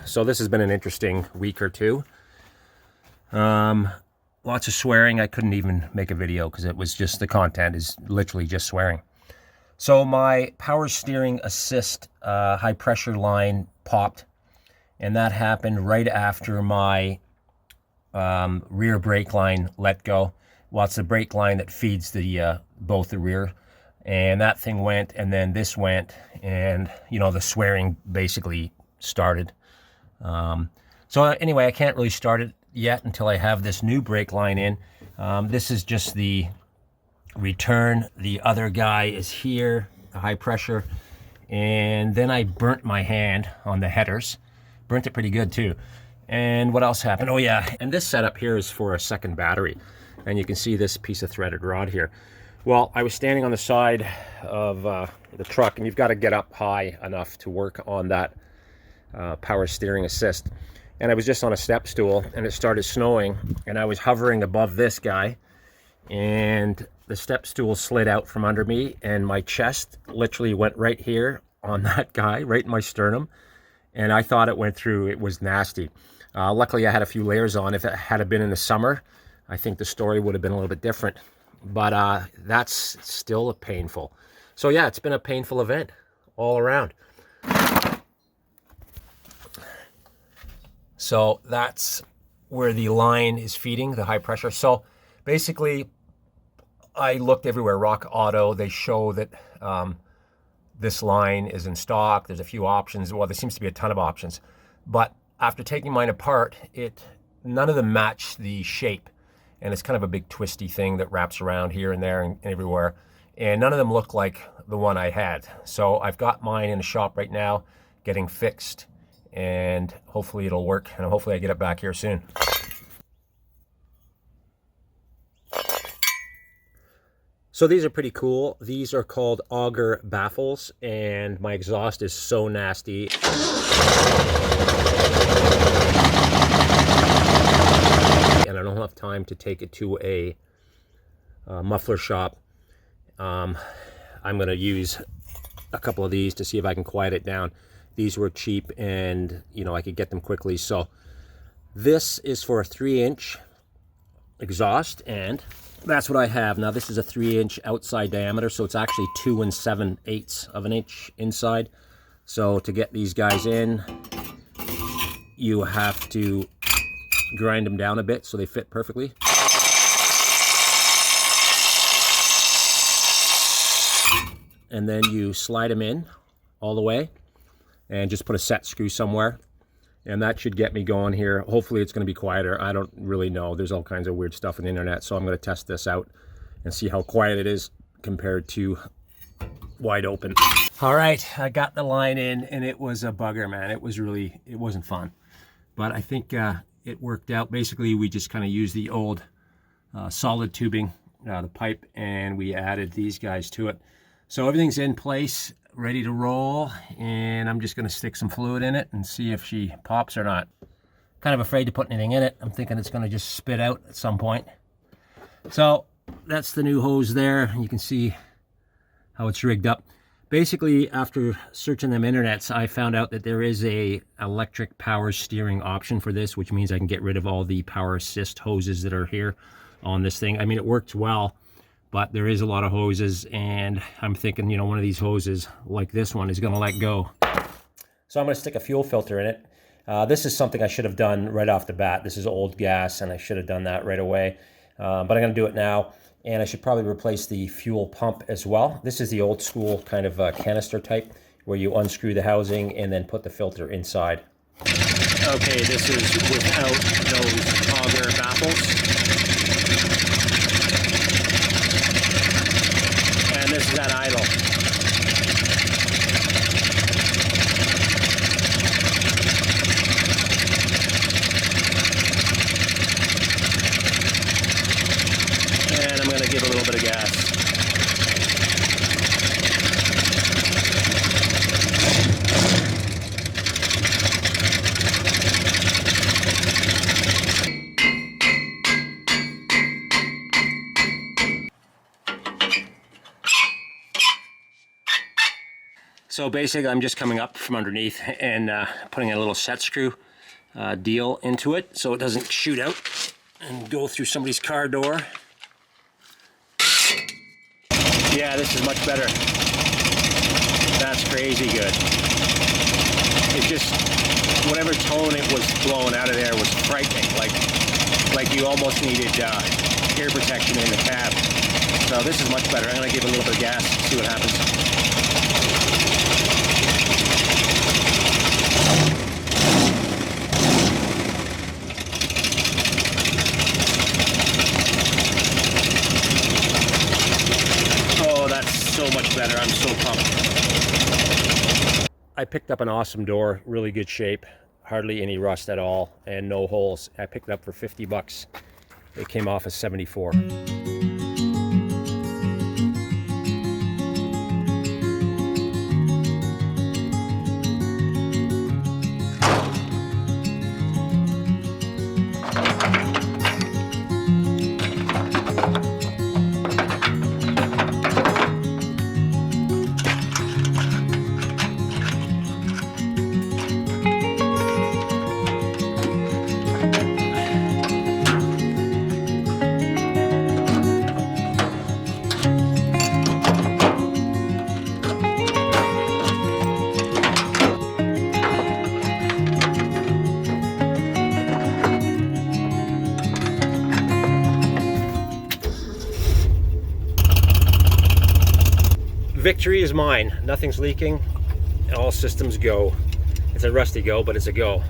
So this has been an interesting week or two. Lots of swearing. I couldn't even make a video because it was just, the content is literally just swearing. So my power steering assist high pressure line popped, and that happened right after my rear brake line let go. Well, it's the brake line that feeds the both the rear, and that thing went, and then this went, and you know, the swearing basically started. So anyway, I can't really start it yet until I have this new brake line in. This is just the return. The other guy is here, the high pressure, and then I burnt my hand on the headers. Burnt it pretty good too. And what else happened? Oh yeah, and this setup here is for a second battery, and you can see this piece of threaded rod here. Well, I was standing on the side of the truck, and you've got to get up high enough to work on that power steering assist. And I was just on a step stool, and it started snowing, and I was hovering above this guy, and the step stool slid out from under me, and my chest literally went right here on that guy, right in my sternum, and I thought it went through. It was nasty. Luckily, I had a few layers on. If it had been in the summer, I think the story would have been a little bit different, but that's still painful. So yeah, it's been a painful event all around. So that's where the line is feeding, the high pressure. So basically, I looked everywhere. Rock Auto, they show that this line is in stock. There's a few options. Well, there seems to be a ton of options. But after taking mine apart, none of them match the shape. And it's kind of a big twisty thing that wraps around here and there and everywhere. And none of them look like the one I had. So I've got mine in the shop right now, getting fixed. And hopefully it'll work, and hopefully I get it back here soon. So these are pretty cool. These are called auger baffles, and my exhaust is so nasty. And I don't have time to take it to a muffler shop. I'm going to use a couple of these to see if I can quiet it down. These were cheap, and you know, I could get them quickly. So this is for a 3-inch exhaust, and that's what I have. Now this is a 3-inch outside diameter, so it's actually 2 7/8 of an inch inside. So to get these guys in, you have to grind them down a bit so they fit perfectly. And then you slide them in all the way, and just put a set screw somewhere, and that should get me going here. Hopefully it's going to be quieter. I don't really know. There's all kinds of weird stuff on the internet, so I'm going to test this out and see how quiet it is compared to wide open. All right, I got the line in, and it was a bugger, man. It wasn't fun, but I think it worked out. Basically, we just kind of used the old solid tubing, the pipe, and we added these guys to it. So everything's in place, ready to roll, and I'm just going to stick some fluid in it and see if she pops or not. Kind of afraid to put anything in it. I'm thinking it's going to just spit out at some point. So that's the new hose there. You can see how it's rigged up. Basically, after searching them internets, I found out that there is a electric power steering option for this, which means I can get rid of all the power assist hoses that are here on this thing. I mean, it works well, but there is a lot of hoses, and I'm thinking, you know, one of these hoses like this one is going to let go. So I'm going to stick a fuel filter in it. This is something I should have done right off the bat. This is old gas, and I should have done that right away. But I'm going to do it now, and I should probably replace the fuel pump as well. This is the old school kind of canister type, where you unscrew the housing and then put the filter inside. Okay, this is without those auger baffles. And this is at idle. And I'm going to give a little bit of gas. So basically I'm just coming up from underneath and putting a little set screw deal into it so it doesn't shoot out and go through somebody's car door. Yeah, this is much better. That's crazy good. It's just, whatever tone it was blowing out of there was frightening, like you almost needed ear protection in the cab. So this is much better. I'm going to give it a little bit of gas, see what happens. Oh, that's so much better. I'm so pumped. I picked up an awesome door, really good shape, hardly any rust at all, and no holes. I picked it up for 50 bucks. It came off as 74. Victory is mine. Nothing's leaking. All systems go. It's a rusty go, but it's a go.